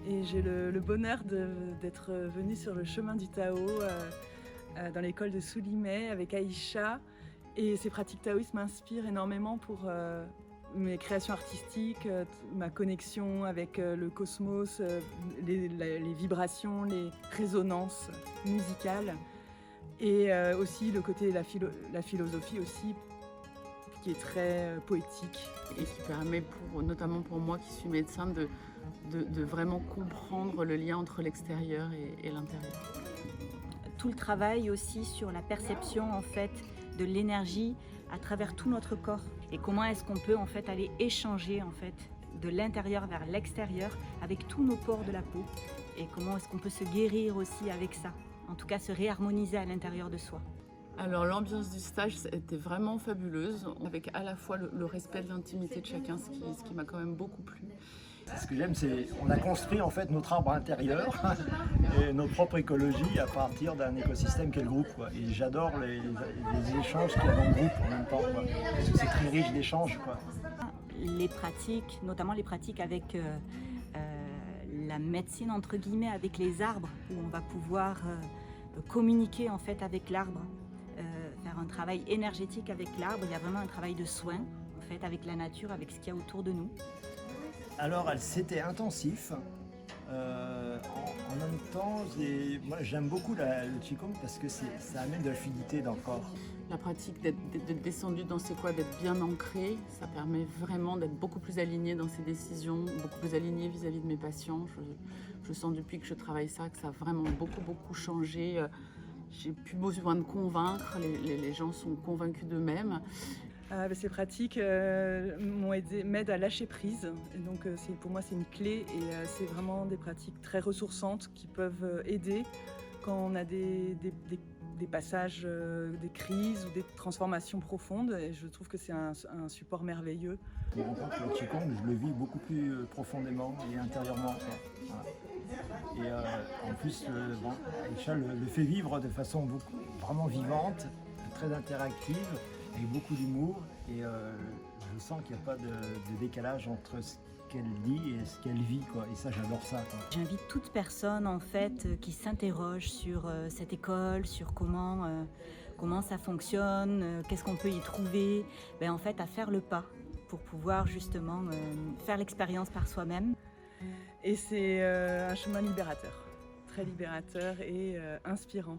et j'ai le bonheur d'être venue sur le chemin du Tao dans l'école de Soulimay avec Aïcha. Et ces pratiques taoïstes m'inspirent énormément pour mes créations artistiques, ma connexion avec le cosmos, les vibrations, les résonances musicales. Et aussi le côté de la philosophie aussi, qui est très poétique. Et qui permet, notamment pour moi qui suis médecin, de vraiment comprendre le lien entre l'extérieur et l'intérieur. Tout le travail aussi sur la perception en fait de l'énergie à travers tout notre corps et comment est-ce qu'on peut en fait aller échanger en fait de l'intérieur vers l'extérieur avec tous nos pores de la peau et comment est-ce qu'on peut se guérir aussi avec ça, en tout cas se réharmoniser à l'intérieur de soi. Alors l'ambiance du stage était vraiment fabuleuse, avec à la fois le respect de l'intimité de chacun, ce qui m'a quand même beaucoup plu. Ce que j'aime, c'est qu'on a construit en fait notre arbre intérieur et notre propre écologie à partir d'un écosystème qu'est le groupe, quoi. Et j'adore les échanges qu'il y a dans le groupe en même temps, quoi. Parce que c'est très riche d'échanges, quoi. Les pratiques, notamment les pratiques avec la médecine entre guillemets, avec les arbres, où on va pouvoir communiquer en fait avec l'arbre, faire un travail énergétique avec l'arbre. Il y a vraiment un travail de soin en fait avec la nature, avec ce qu'il y a autour de nous. Alors c'était intensif. En même temps, moi j'aime beaucoup le Qigong parce que ça amène de la fluidité dans le corps. La pratique d'être descendu dans ses quoi, d'être bien ancré, ça permet vraiment d'être beaucoup plus aligné dans ses décisions, beaucoup plus aligné vis-à-vis de mes patients. Je sens depuis que je travaille ça que ça a vraiment beaucoup changé. J'ai plus besoin de convaincre, les gens sont convaincus d'eux-mêmes. Ces pratiques m'aident à lâcher prise. Et donc pour moi c'est une clé et c'est vraiment des pratiques très ressourçantes qui peuvent aider quand on a des passages, des crises ou des transformations profondes. Et je trouve que c'est un support merveilleux. Je me rends compte que le Qigong, je le vis beaucoup plus profondément et intérieurement, quoi. Voilà. Et en plus, Aïcha le fait vivre de façon vraiment vivante, très interactive, avec beaucoup d'humour. Et je sens qu'il n'y a pas de décalage entre ce qu'elle dit et ce qu'elle vit, quoi. Et ça, j'adore ça, quoi. J'invite toute personne en fait qui s'interroge sur cette école, sur comment ça fonctionne, qu'est-ce qu'on peut y trouver, en fait à faire le pas pour pouvoir justement faire l'expérience par soi-même. Et c'est un chemin libérateur, très libérateur et inspirant.